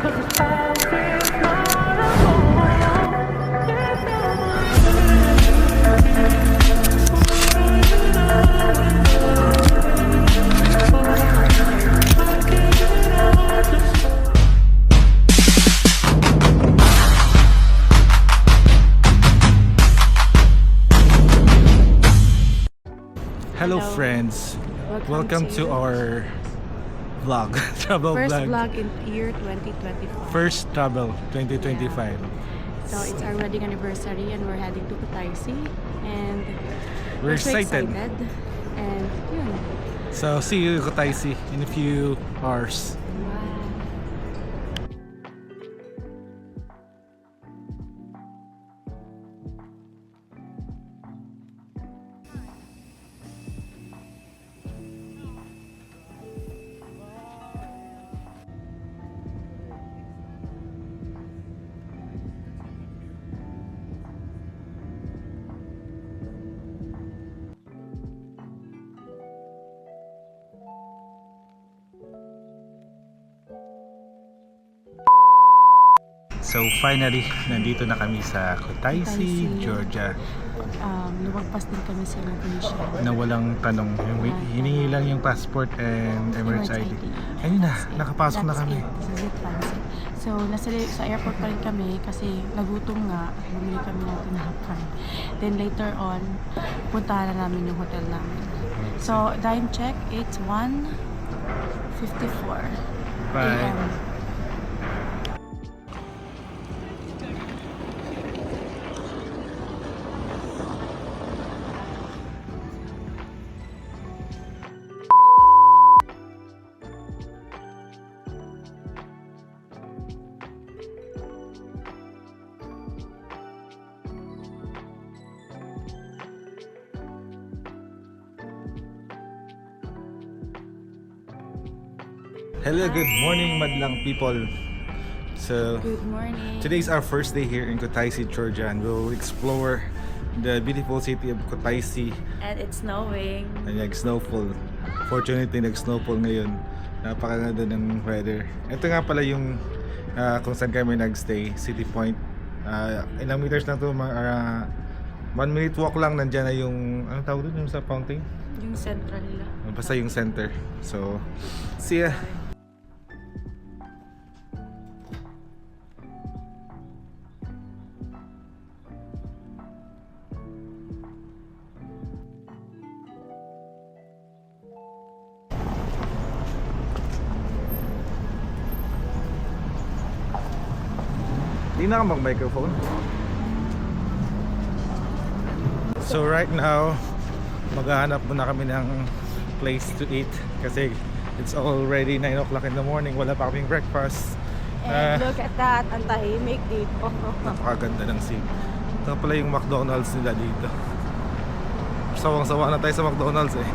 Hello friends, welcome to our vlog, travel First vlog. vlog in year 2025. First travel 2025. So it's our wedding anniversary and we're heading to Kutaisi and We're so excited. And yun. So see you Kutaisi in a few hours. Bye. So finally, nandito na kami sa Kutaisi, Kutaisi. Georgia. Lumagpas din kami sa immigration. Na walang tanong, hiningi lang yung passport and Emirates ID. Ayun na, nakapasok na kami. This is it, fancy. So sa airport pa rin kami kasi nagutom nga at bumili kami ng tinapay. Then later on, puntahan na namin yung hotel namin. So time check, it's 1:54 Bye. AM. Hello, good morning madlang people. So Good morning. today's our first day here in Kutaisi, Georgia, and we'll explore the beautiful city of Kutaisi. And it's snowing. And nag-snowfall. Fortunately, nag-snowfall ngayon. Napakaganda ng weather. Ito nga pala yung kung saan kami nagstay, City Point. Ilang meters na to, 1 minute walk lang, nandyan na yung, anong tawag doon, yung sa fountain? Yung central nila. Basta yung center. So, see ya! Di na ka mag-microphone. So right now, maghahanap muna kami ng place to eat kasi it's already 9 o'clock in the morning. Wala pa kaming breakfast. And look at that, ang tahimik dito. Napakaganda ng scene. Ito pala yung McDonald's nila dito. Sawang-sawa na tayo sa McDonald's eh.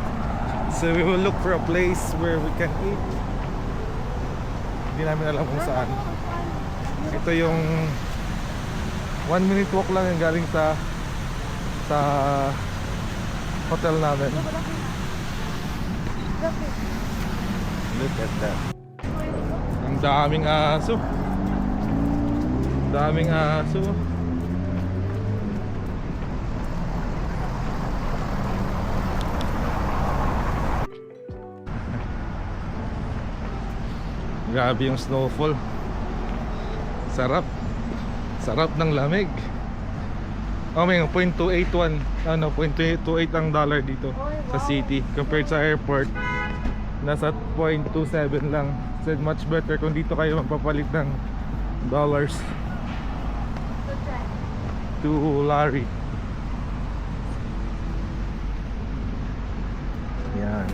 So we will look for a place where we can eat. Hindi namin alam kung saan. Ito yung 1 minute walk lang yung galing sa hotel namin. Look at that. Ang daming aso. Daming aso. Grabe yung snowfall. Sarap. Sarap ng lamig. Oh, may 0.281 ano, 0.228 ang dollar dito sa city compared sa airport. Nasa 0.27 lang. So much better kung dito kayo magpapalit ng dollars to Lari. Yan.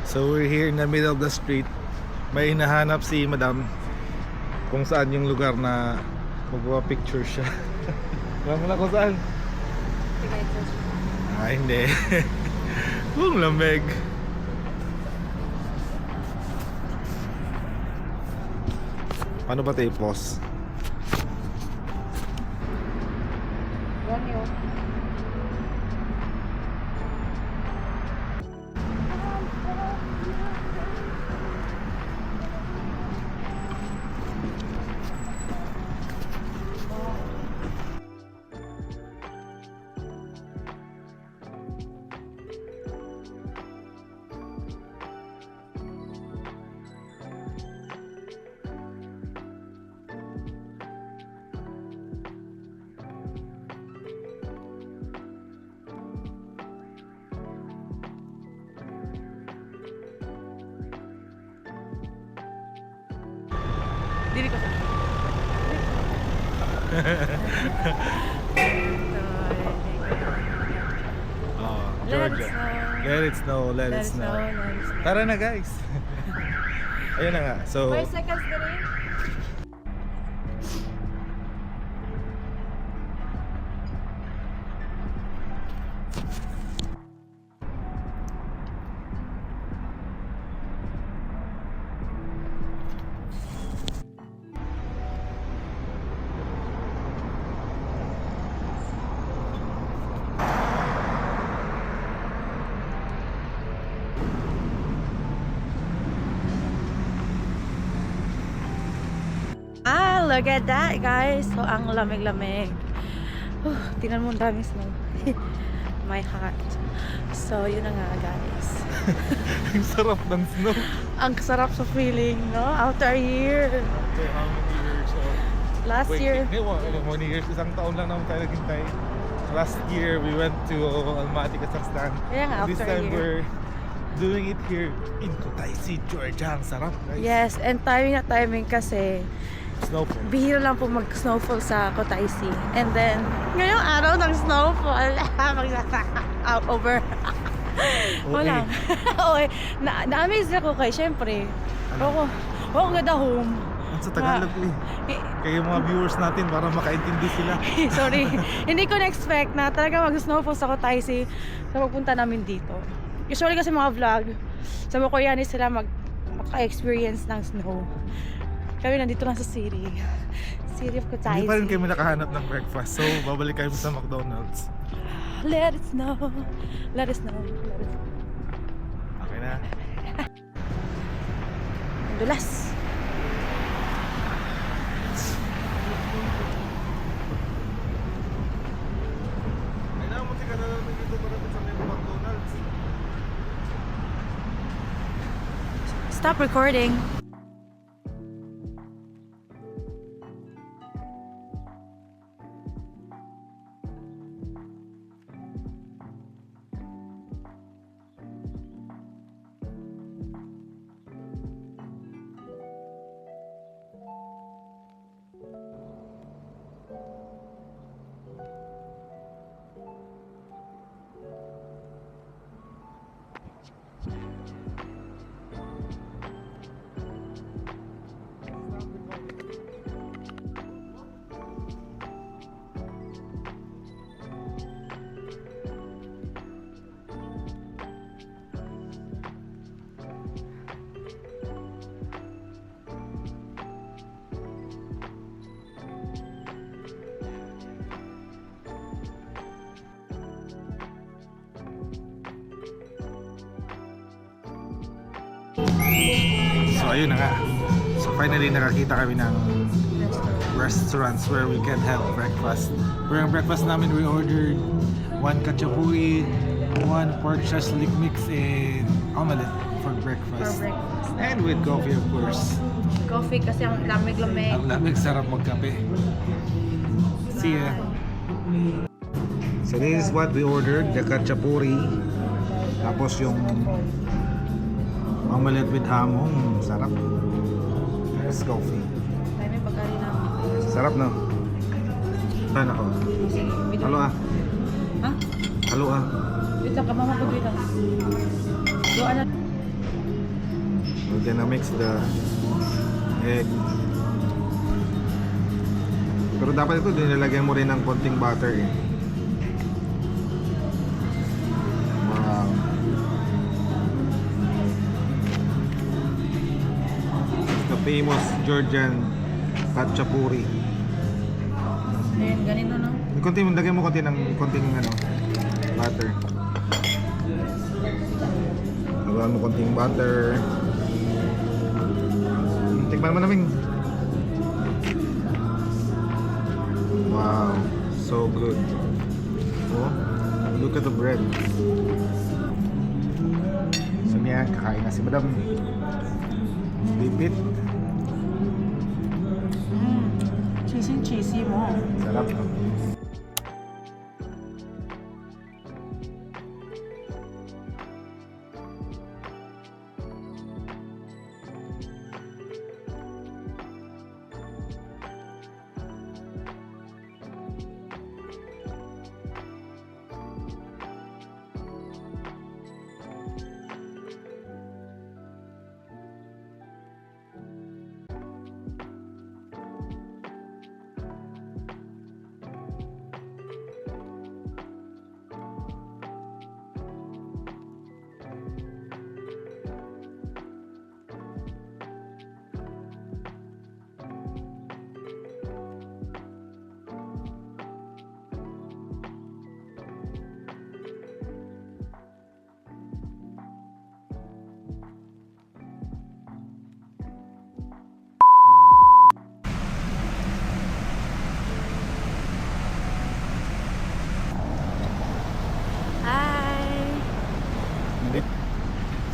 So we're here in the middle of the street. May hinahanap si Madam kung saan yung lugar na magpapicture siya. Alam mo na kung saan? Hindi. Kung lamig. Paano ba tayo pause? Yan yun. Dili ko sa. Oh, Let it Georgia. snow. Let it snow, let it snow. Tara na guys. Ayun na nga. So, 5 seconds na rin. Look at that, guys. So, ang lamig-lamig. Tingnan mo, ang daming snow. My heart. So, yun na nga, guys. ang sarap ng snow. Ang sarap sa feeling, no? After a year. After how many years? Last year. How many years? Isang taon lang naman tayo naghintay. Last year, we went to Almaty, Kazakhstan. Kaya nga, This after a time, year. we're doing it here in Kutaisi, Georgia. Ang sarap, guys. Yes, and timing kasi Snowfall. bihira lang po mag-snowfall sa Kutaisi. And then, ngayong araw ng snowfall, over. Wala. Okay. Na-amaze ako kay, syempre. Ako ganda home. Ang sa Tagalog Kaya mga viewers natin para makaintindi sila. Sorry. Hindi ko na-expect na talaga mag-snowfall sa Kutaisi sa pagpunta namin dito. Usually kasi mga vlog, sa Koreanis sila maka-experience ng snow. Kami nandito lang sa city. City of Kutaisi. Hindi pa rin kami nakahanap ng breakfast. So, babalik kami sa McDonald's. Let it snow. Let it snow. Let it snow. Okay na. Dulas. Ay na, munti ka na namin dito para sa may McDonald's. Stop recording. So ayun na nga. So finally nakakita kami ng restaurants where we can have breakfast. For ang breakfast namin, we ordered 1 kachapuri, 1 pork shashlik mix, and omelette for breakfast. And with coffee, of course. Coffee kasi ang lamig-lamig. Ang lamig, sarap magkape. See ya. So this is what we ordered, the kachapuri. Tapos yung omelette with hamong, sarap. Tapos coffee. Tayo may pagkain namin. Sarap no? Saan ako? Halo ah. Ha? Halo ah. Wait lang, kamama ko dito. Doon na. We're gonna mix the egg. Pero dapat ito dinilagyan mo rin ng konting butter eh. Wow. The famous Georgian kachapuri. Ayan, ganito no? Lagyan mo konting ano, butter. Lagyan mo konting butter. Tikman mo namin. Wow, so good. Oh, look at the bread. So niya, kakain na si Madam. Lipit. Cheesy mo. Sarap.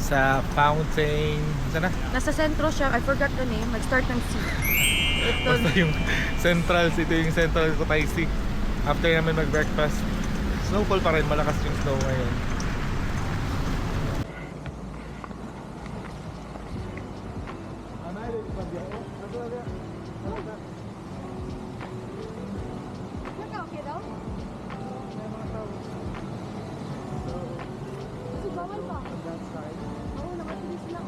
sa fountain. Saan na? Nasa sentro siya, I forgot the name, nag-start ng C. Ito, Basta yung Central, ito yung Central Kutaisi. After namin mag-breakfast, snowfall pa rin, malakas yung snow ngayon. okay daw? Kasi bawal pa. Oo, nakatilis lang.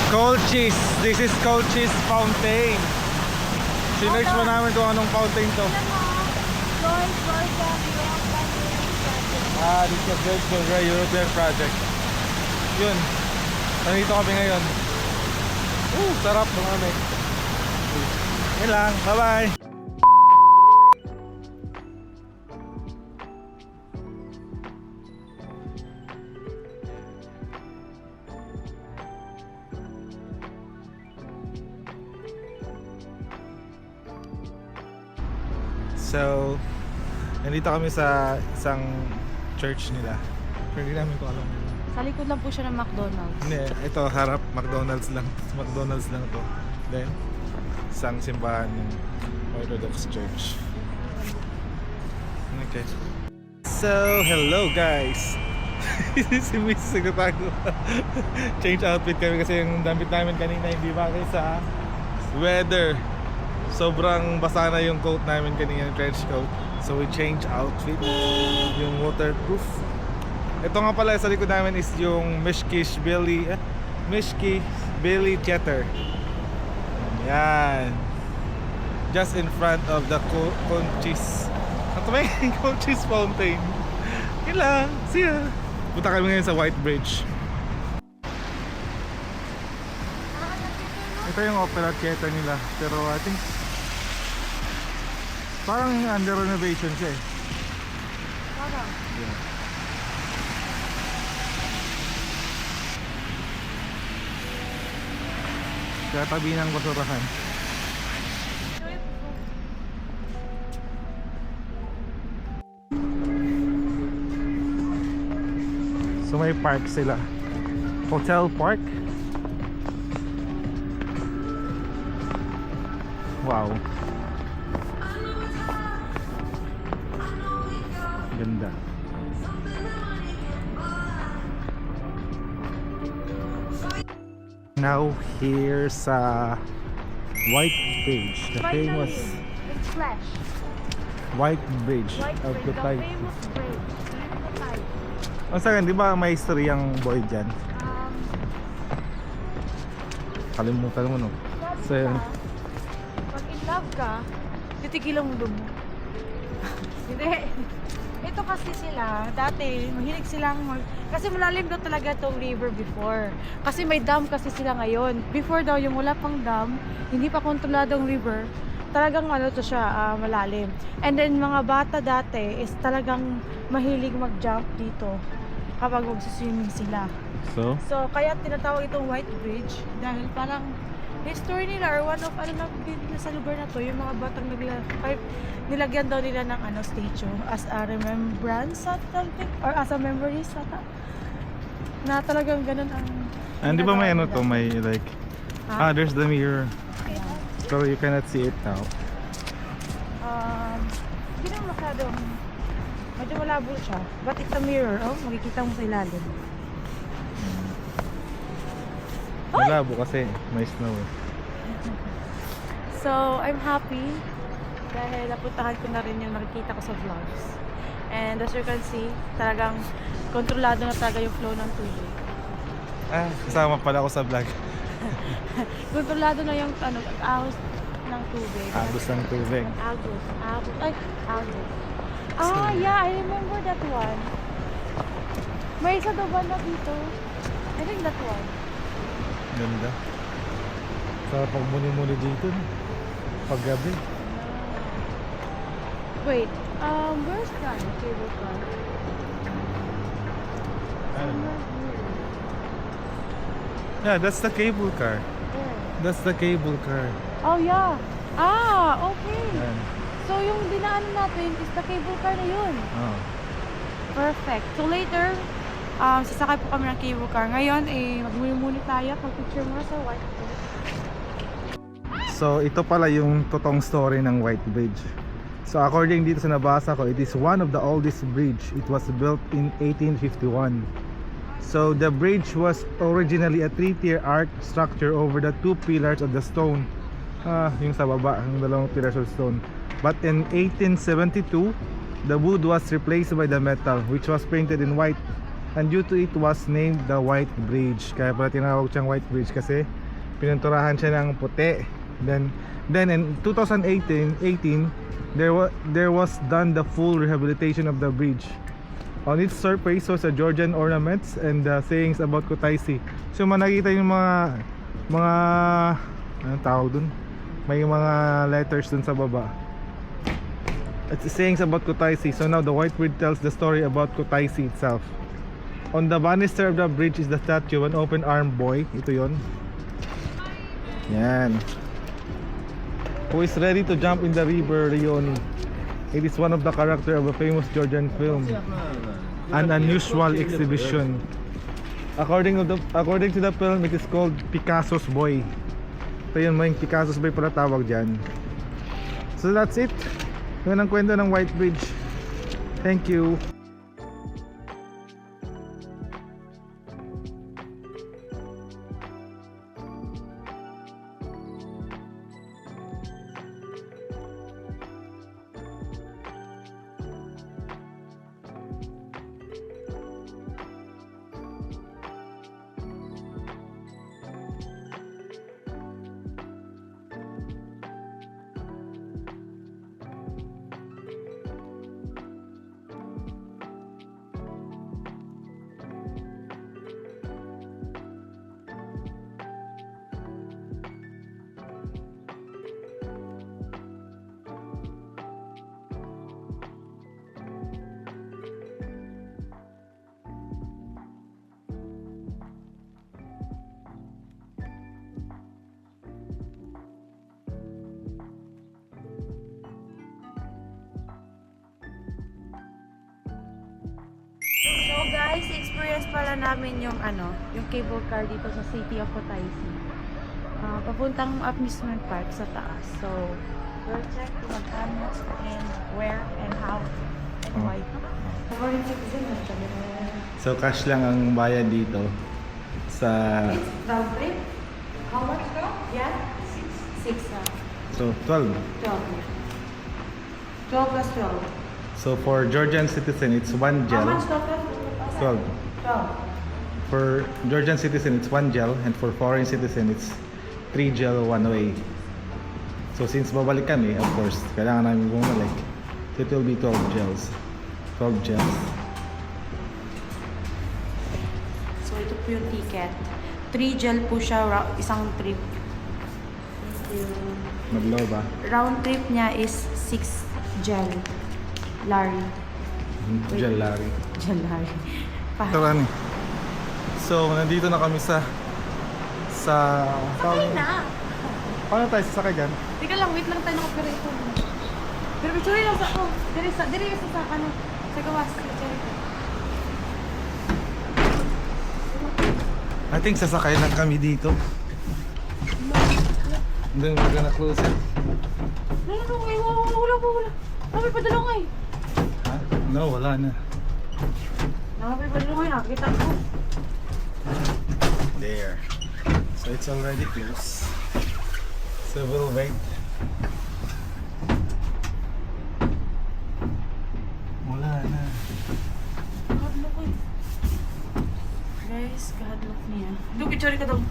Colchis! This is Colchis Fountain. Sinerch mo namin kung anong fountain to. This is George Borgia European Project. Yun. Nandito kami ngayon. Sarap ng amig. Yun lang. Bye-bye! So, nandito kami sa isang church nila. Pero hindi namin ko alam. Sa likod lang po siya ng McDonald's. Hindi, ito harap, McDonald's lang. McDonald's lang to. Then, isang simbahan ng Orthodox Church. Okay. So, hello guys! Si Miss Sigatago. Change outfit kami kasi yung damit namin kanina hindi bagay sa weather. Sobrang basa na yung coat namin kanina, yung trench coat. So we change outfit, yung waterproof. Ito nga pala sa likod namin is yung Mishkish Billy Theater. Yan. Just in front of the Colchis. Ito ba yung Colchis Fountain? Yun lang. See ya. Punta kami ngayon sa White Bridge. Ito yung opera theater nila. Pero I think parang under renovation siya eh. Parang. Yeah. Kaya tabi ng basurahan. So may park sila. Hotel Park. Wow. Ganda. Now here sa White Bridge, the famous It's Flash. White Bridge White of Bridge, the the Tide. famous bridge. The Tide. Ang sakin, di ba may history ang boy dyan? Kalimutan mo no? So yun. Pag in love ka, titigilan mo doon mo. Hindi. Ito kasi sila, dati, mahilig silang kasi malalim daw talaga itong river before. Kasi may dam kasi sila ngayon. Before daw, yung wala pang dam, hindi pa kontroladong river, talagang ano to siya, malalim. And then, mga bata dati is talagang mahilig mag-jump dito kapag magsiswimming sila. So? So, kaya tinatawag itong White Bridge dahil parang history nila or one of ano lang din sa lugar na to, yung mga batang nilagyan daw nila ng ano statue as a remembrance at something or as a memory sa na talagang ganun ang And di ba may ano ginagawa to, nila. may like, Ha? there's the mirror. Ayan. So you cannot see it now. Hindi naman masyadong medyo malabo siya, but it's a mirror. Oh, makikita mo sa ilalim. Malabo kasi, may snow eh. So, I'm happy dahil napuntahan ko na rin yung nakikita ko sa vlogs. And as you can see, talagang kontrolado na talaga yung flow ng tubig. Kasama pala ako sa vlog. Kontrolado na yung ano, ahos ng tubig. Agos ng tubig. Agos. Ay, agos. Yeah, I remember that one. May isa daw banda dito. I think that one. Ganda. Sarap pag muni-muni dito. No? Pag gabi. Wait, where's that cable car? Yeah, that's the cable car. Where? That's the cable car. Oh, yeah. Okay. Yan. So, yung dinaanan natin is the cable car na yun. Oh. Perfect. So, later, sasakay po kami ng cable car. Ngayon, magmuni-muni tayo. Pag-picture mo sa white. So ito pala yung totoong story ng White Bridge. So according dito sa nabasa ko, it is one of the oldest bridge. It was built in 1851. So the bridge was originally a three-tier arch structure over the two pillars of the stone. Yung sa baba, yung dalawang pillars of stone. But in 1872, the wood was replaced by the metal, which was painted in white. And due to it was named the White Bridge. Kaya pala tinawag siyang White Bridge kasi pininturahan siya ng puti. Then in 2018, there was done the full rehabilitation of the bridge. On its surface was a Georgian ornaments and sayings about Kutaisi. So nakita yung mga anong tawag dun? May mga letters dun sa baba. It's sayings about Kutaisi. So now the White Bridge tells the story about Kutaisi itself. On the banister of the bridge is the statue of an open-armed boy. Ito yon. Yan. Who is ready to jump in the river Rioni. It is one of the character of a famous Georgian film. An unusual exhibition. According to the film, it is called Picasso's Boy. Ito yun, may Picasso's Boy pala tawag dyan. So that's it. Yun ang kwento ng White Bridge. Thank you. So guys, experience pala namin yung yung cable car dito sa City of Kutaisi. Papuntang amusement park sa taas. So, we'll check kung magkano and where and how and why. Foreign citizen na siya. So cash lang ang bayad dito sa It's round trip. How much daw? Yeah? 6. 6 na. so 12. 12. 12 plus 12. So for Georgian citizen it's 1 How gel. much total? 12. 12. For Georgian citizen it's 1 gel and for foreign citizen it's 3 gel 1 away. So since babalik kami, of course, kailangan namin bumalik. So it will be 12 gels. 12 gels. So ito po yung ticket. 3 gel po siya, isang trip. Maglaw ba? Round trip niya is 6 gel. Larry. Gel Larry. Gel Larry. Karani. So nandito na kami sa Sakay na! Paano tayo sasakay dyan? Teka lang, wait lang tayo ng operator. Pero sorry lang sa ako. Dire sa ano, sa gawas. Sorry. I think sasakay lang kami dito. And then we're gonna close it. Wala. Nakapay padalungay. Ha? No, wala na. Nakapay padalungay, nakakita ko. There. So it's already closed. So we'll wait. Wala na. Kahadlok eh. Guys, kahadlok niya. Dugi, sorry ka daw.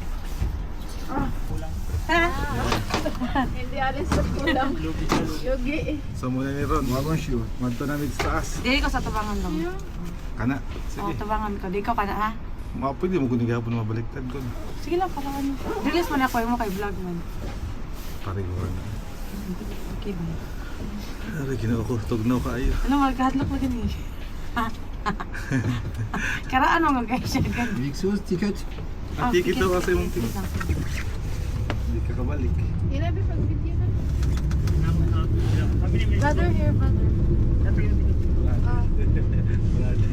Hindi alis sa kulang. Yogi. So muna ni Ron, wagong shoe. Madto na mid sa taas. Dili ko sa tabangan daw. Kana. Oo, Sige. tabangan ko. Di ka ka na, ha? Mga pwede mo kunig hapon mabaliktad ko. Sige lang, parang ano. Release mo na ako, yung mo kay vlog man. Parigor na. Okay ba? Ari, ginawa ko. Tugnaw ka ayo. Ano, magkahadlok na gani. Karaan mo nga guys siya gani. Big sus, ticket. Ang ticket daw kasi mong ticket. Hindi ka kabalik. Ilabi pag video na. Brother here, brother.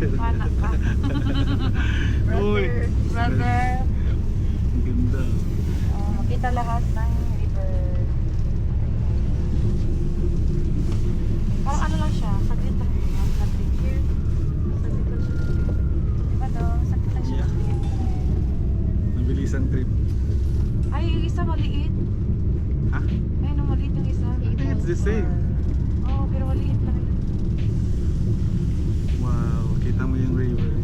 Panak ka. Uy! Brother. Ang ganda. Makita lahat ng river. Parang ano lang siya, saglit lang. Saglit. Saglit lang siya. Diba daw? Saglit lang siya. Mabilis ang trip. Ay, yung isa maliit. Ha? Ay, no, maliit yung isa. I think it's the same. Oo, pero maliit lang yun. Wow, kita mo yung river.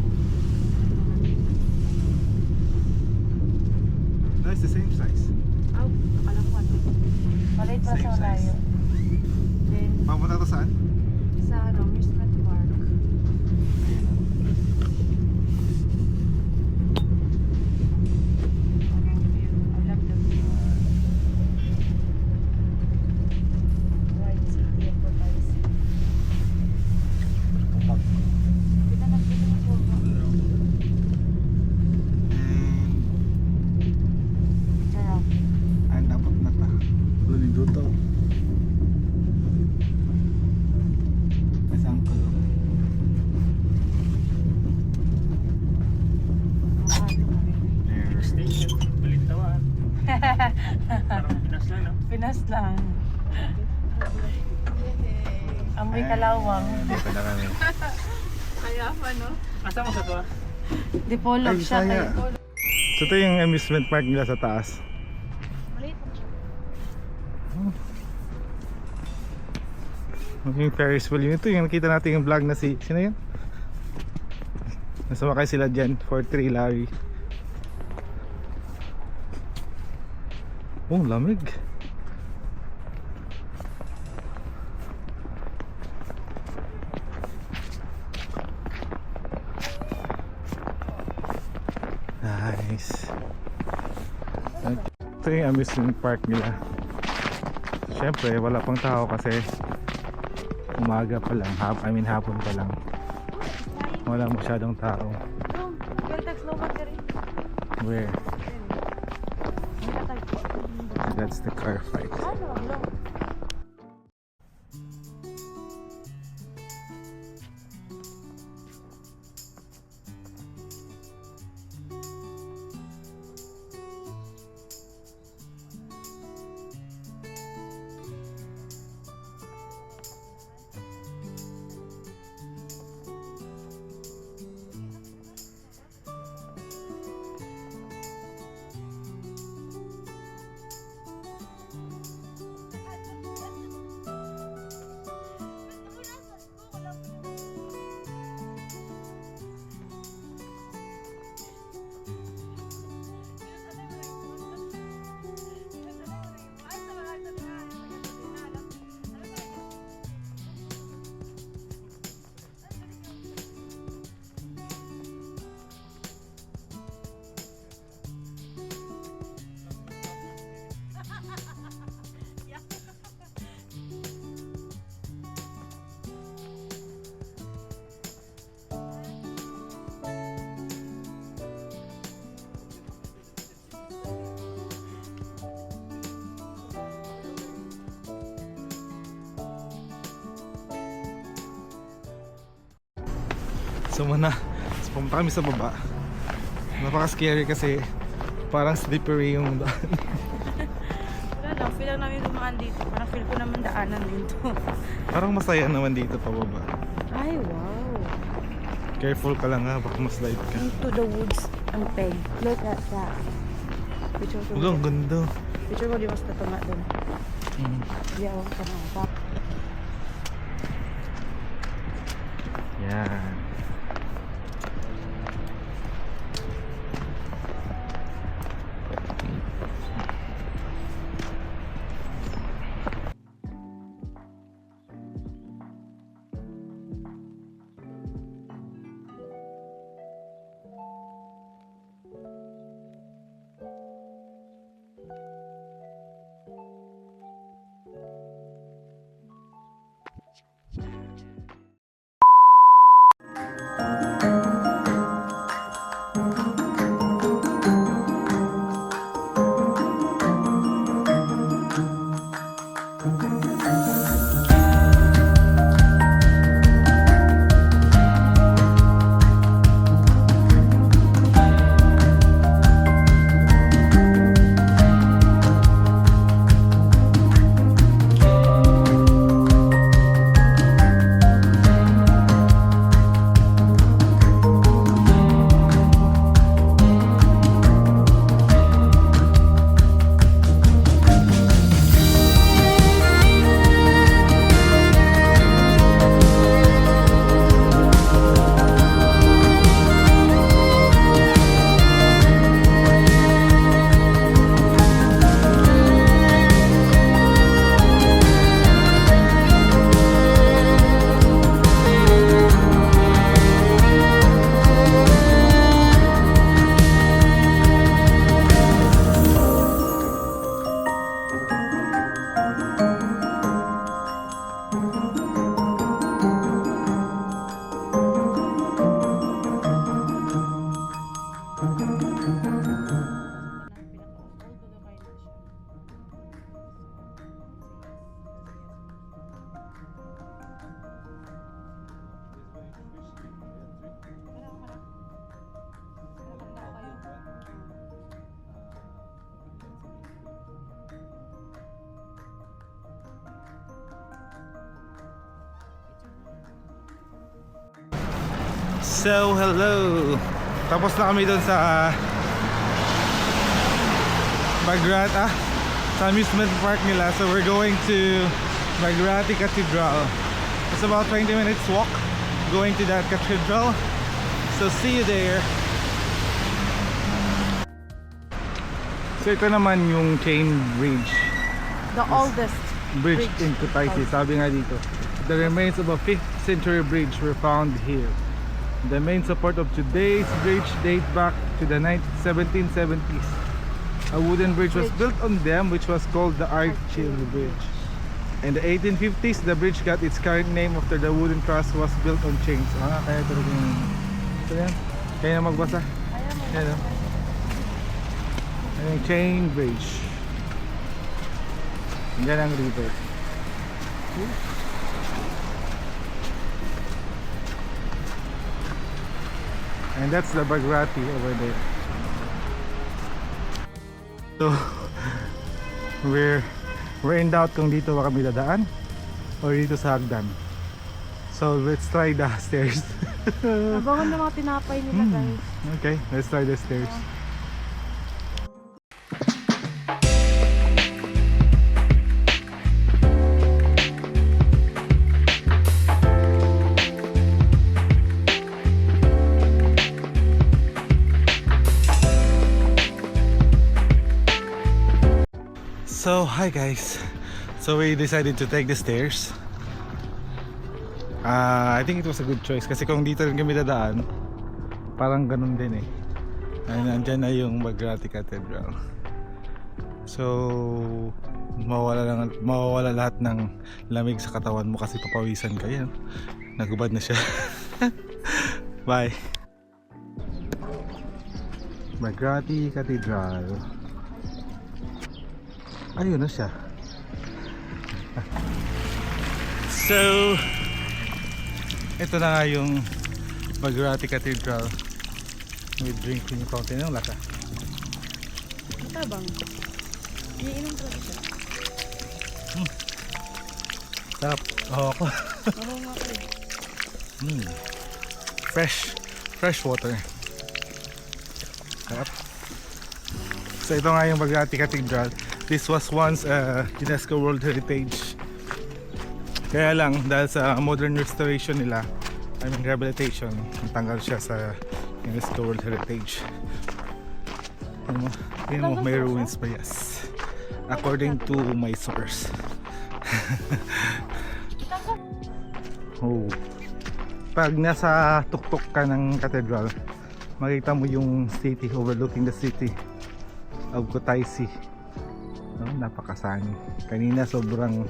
No, it's the same size. Oh, akala ko ano. Maliit pa Same sa size. layo. Then, Papunta to saan? sa ano, amusement park. Parang view. I love the view. Right, city of Portalis. Kita na po. Sarap. Ay, dapat na ta. Lunin dito. Masang ko. There. Station, Balintawan. Parang Pinas lang, no? Pinas lang. Amoy kalawang. Dito na kami. Kaya pa, no? Asa mo sa to? Dipolog Ay, siya saya. kay So ito yung amusement park nila sa taas. Maliit lang siya. Yung Ferris wheel yun. Ito yung nakita natin yung vlog na si... Sino yun? Nasumakay sila dyan for 3 Larry. Oh, lamig. Nice. Ito yung amusement park nila. Siyempre wala pang tao kasi umaga pa lang, hapon pa lang. Wala masyadong tao. Caltex Lomad ka rin. Where? That's the car fight. So muna, so, pumunta kami sa baba. Napaka-scary kasi parang slippery yung daan. Wala lang, feel lang namin dumaan dito. Parang feel ko naman daanan dito. Parang masaya naman dito pababa. Ay, wow. Careful ka lang ha, baka ma-slide ka. Into the woods ang peg. Look at that. Picture ko. Wala, ang ganda. Picture ko di mas tatunga dun. Di ako ka. Yan. So, hello! Tapos na kami doon sa Magrata, sa amusement park nila. So, we're going to Magrati Cathedral. It's about 20 minutes walk going to that cathedral. So, see you there! So, ito naman yung chain bridge. The oldest Bridge in Kutaisi. Sabi nga dito, the remains of a 5th century bridge were found here. The main support of today's bridge date back to the 1770s. A wooden bridge was built on them, which was called the Archil Bridge. In the 1850s, the bridge got its current name after the wooden truss was built on chains. Kaya ito rin yung... So yan, kaya magbasa. Yan o. Yan yung chain bridge. Yan ang river. And that's the Magrati over there. So we're in doubt kung dito ba kami dadaan or dito sa hagdan. So let's try the stairs. Nabangon na mga tinapay nila guys. Okay, let's try the stairs. So, hi guys. So we decided to take the stairs. I think it was a good choice kasi kung dito rin kami dadaan, parang ganun din eh. Ay, nandyan na yung Magrati Cathedral. So, mawawala lahat ng lamig sa katawan mo kasi papawisan ka yan. Nagubad na siya. Bye. Magrati Cathedral. Ayun na siya. So, ito na nga yung Magrati Cathedral with drinking fountain. Ang laka. Matabang. Iinom talaga siya. Sarap. Oo ako. Oo nga kayo. Fresh water. Sarap. So ito nga yung Magrati Cathedral. This was once UNESCO World Heritage. Kaya lang dahil sa modern restoration nila, I mean rehabilitation, natanggal siya sa UNESCO World Heritage. Tingnan mo, may ruins pa, yes. According to my source. Oh. Pag nasa tuktok ka ng cathedral, makita mo yung city, overlooking the city of Kutaisi. Napakasani. Kanina sobrang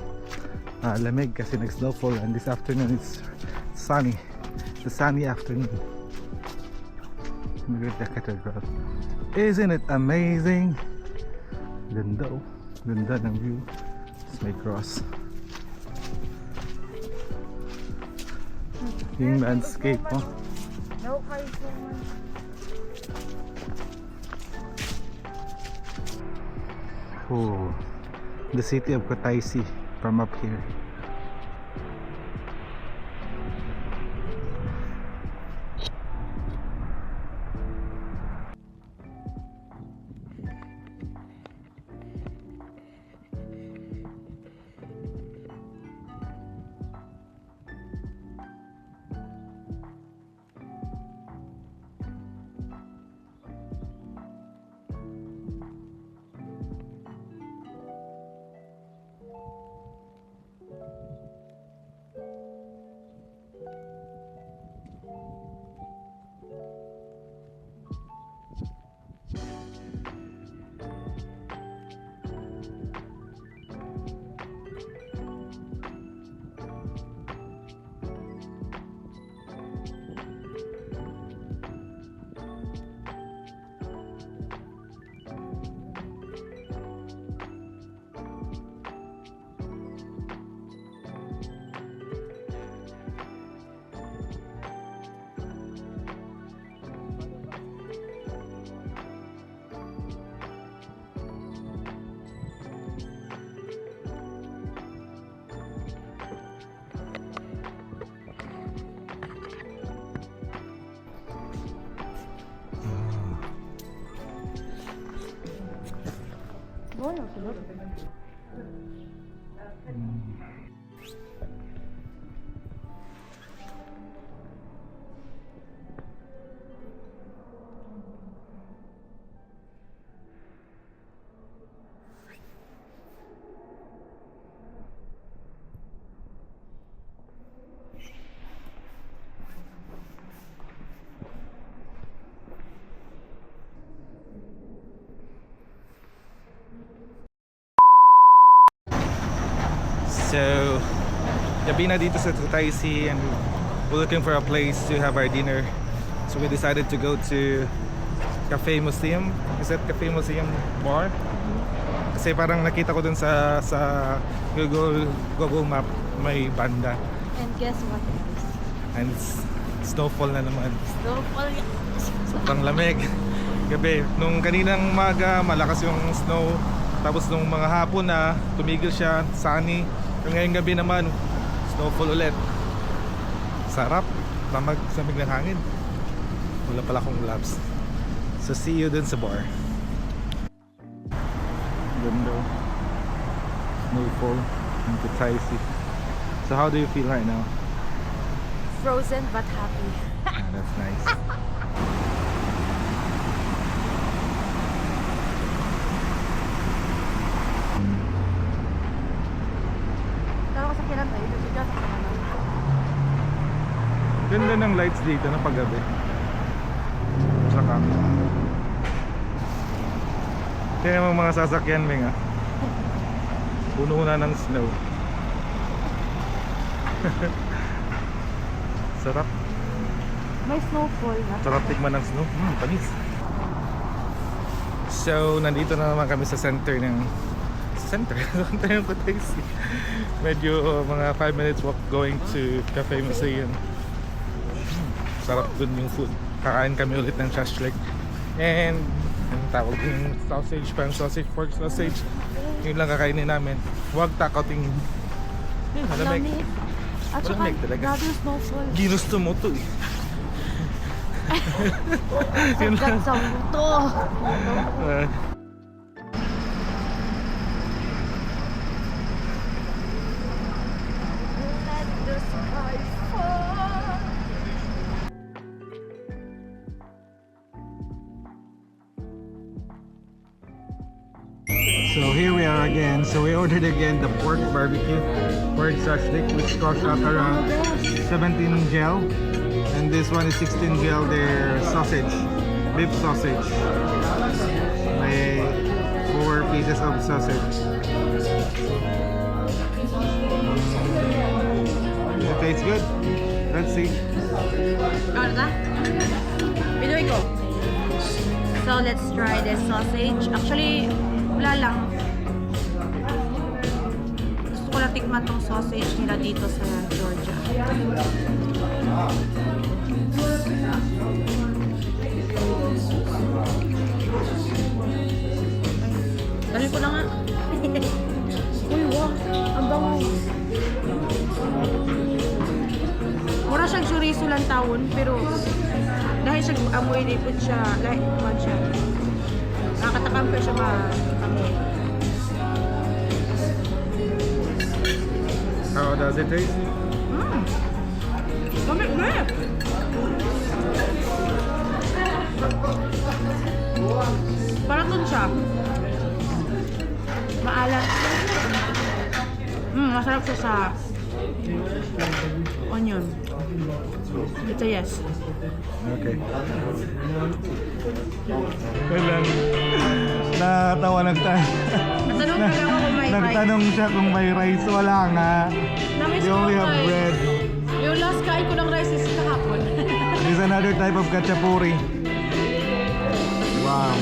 lamig kasi nag-snowfall, and this afternoon it's sunny. It's a sunny afternoon. Look at the cathedral. Isn't it amazing? Ganda oh. Ganda ng view. It's my cross. Yung landscape oh. No, kayo naman. Oh, the city of Kutaisi from up here. Bueno, tulog. So, gabi na dito sa Kutaisi and we're looking for a place to have our dinner. So we decided to go to Cafe Museum. Is that Cafe Museum bar? Kasi parang nakita ko dun sa Google Map may banda. And guess what, guys? And snowfall na naman. Snowfall. Sobrang lamig. Gabi, nung kaninang umaga malakas yung snow. Tapos nung mga hapon na tumigil siya, sunny. Yung ngayong gabi naman, snowfall ulit. Sarap, samig ng hangin. Wala pala akong gloves. So see you dun sa bar. Ganda. Snowfall in Kutaisi. So how do you feel right now? Frozen but happy. That's nice. Tara ko sa kilan tayo. Dito sa kilan. Ganda ng lights dito na paggabi. Saka kaya mga sasakyan may nga puno na ng snow. Sarap. May snowfall na. Sarap tikman ng snow. Panis. So nandito na naman kami sa center ng Kutaisi. Medyo mga 5 minutes walk going to Cafe Museum. Sarap dun yung food. Kakain kami ulit ng shashlik. And yung tawag yung sausage, parang sausage, pork sausage. Yun lang kakainin namin. Huwag takating. Malamig. Lamig. At saka, Malamig talaga. grabe snowfall. Ginusto mo to eh. Yun lang. Hanggang sa buto. Uh, Let the sky fall. So here we are again. So we ordered again the pork barbecue, pork shashlik, which costs out around 17 gel, and this one is 16 gel. Their sausage, beef sausage. May 4 pieces of sausage. Does it taste good? Let's see. Ano na? Pinoy ko. So let's try this sausage. Actually, wala lang. Gusto ko lang tikman tong sausage nila dito sa Georgia. Dali ko na nga. Uy, wow. Ang bango. Mura siyang chorizo lang taon, pero dahil siya amoy lipot siya, like man siya. Nakakatakam pa siya amoy. How does it taste? Lamig na eh. Parang dun siya. Maalat. Masarap siya sa onion. It's a yes. Okay. Kailan natawa Natanong ka lang ako kung may rice. nagtanong siya kung may rice. Wala nga. Na-miss They ko only ang have rice. bread. Yung last kain ko ng rice is kahapon. This is another type of kachapuri. Wow.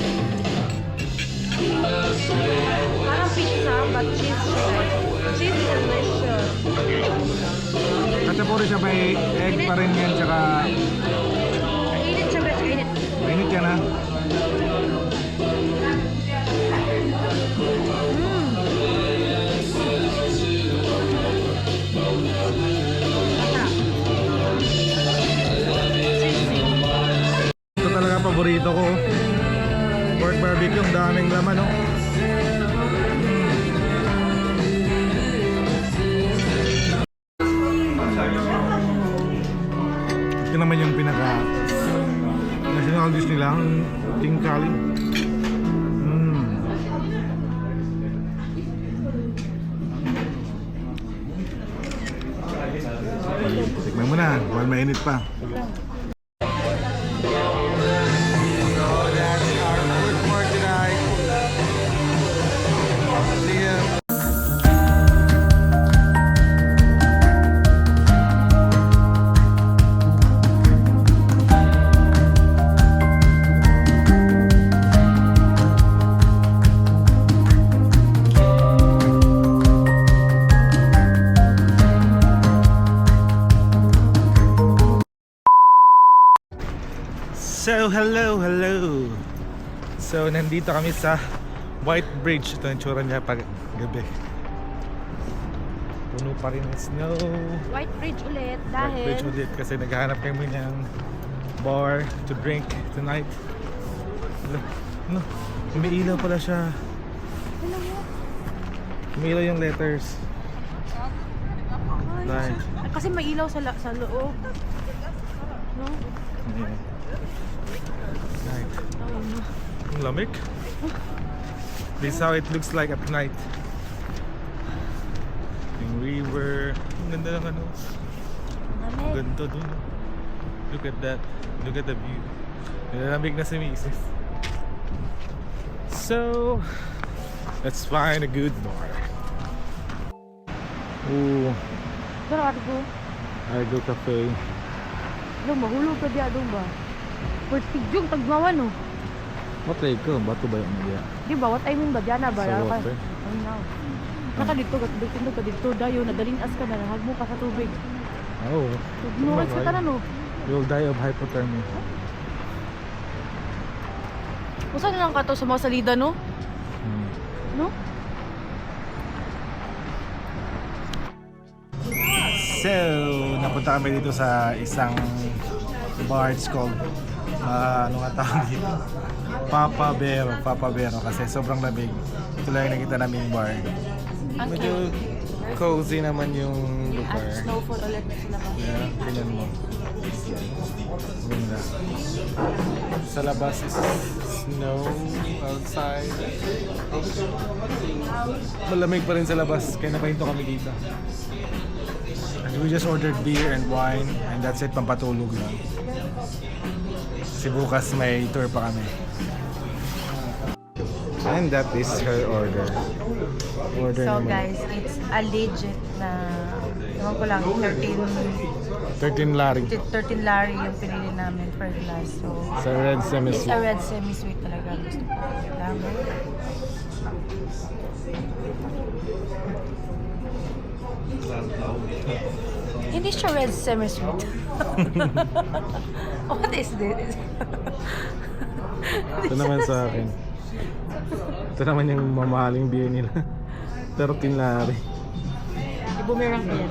Parang pizza, but cheese siya. Cheese is delicious. Kachapuri siya, may egg pa rin yan, tsaka Init siya, guys. Init. mainit yan ha. Ito talaga paborito ko. Pork barbecue, ang daming laman, no? Ito naman yung pinaka national dish nila, ang King Kali. Tikman mo na, while mainit pa. So, hello. So, nandito kami sa White Bridge. Ito ang tsura niya pag gabi. Puno pa rin ng snow. White Bridge ulit White dahil Bridge ulit kasi naghahanap kami ng bar to drink tonight. No, umiilaw pala siya. Umiilaw yung letters. Right. kasi may ilaw sa loob. No? Yeah. Right. Ang lamig. This is how it looks like at night. Yung river. Ang ganda ng ano. Ang ganda dun. Look at that. Look at the view. Nilalamig na si Mrs. So, let's find a good bar. Ooh, Pero ano ko? Argo Cafe. Doon ba? Hulog ka diya doon ba? Pertigyong tagmawan no? What like ko? Bato ba yung mga? Di ba? What I mean ba? Diyan na ba? Sa water? Ay now. Naka dito ka dito dayo. Nadalinas ka na. Nahag mo ka sa tubig. Oh. Ignorance ka na no? You'll die of hypothermia. Usa na lang ka to sa mga salida, no? Hmm. No? So, napunta kami dito sa isang bar. It's called, ano nga tawag dito? Papa Bero kasi sobrang lamig. Ito lang yung nakita naming bar. Ang Medyo cute. cozy naman yung At lugar. snowfall ulit sila ba? Yeah, tingnan mo. Ganda. Sa labas is snow outside. Malamig pa rin sa labas, kaya napahinto kami dito. And we just ordered beer and wine and that's it, pampatulog lang. Kasi bukas may tour pa kami. And that is her order. Order So naman. guys, it's a legit na, ewan ko lang, 13 lari. 13 lari yung pinili namin per glass. So, Sa red it's a semi-sweet. red semi-sweet talaga. Gusto ko. Dami. Hindi siya red semi-sweet. What is this? Ito naman sa akin. Ito naman yung mamahaling beer nila. 13 lari. Bumerang yan.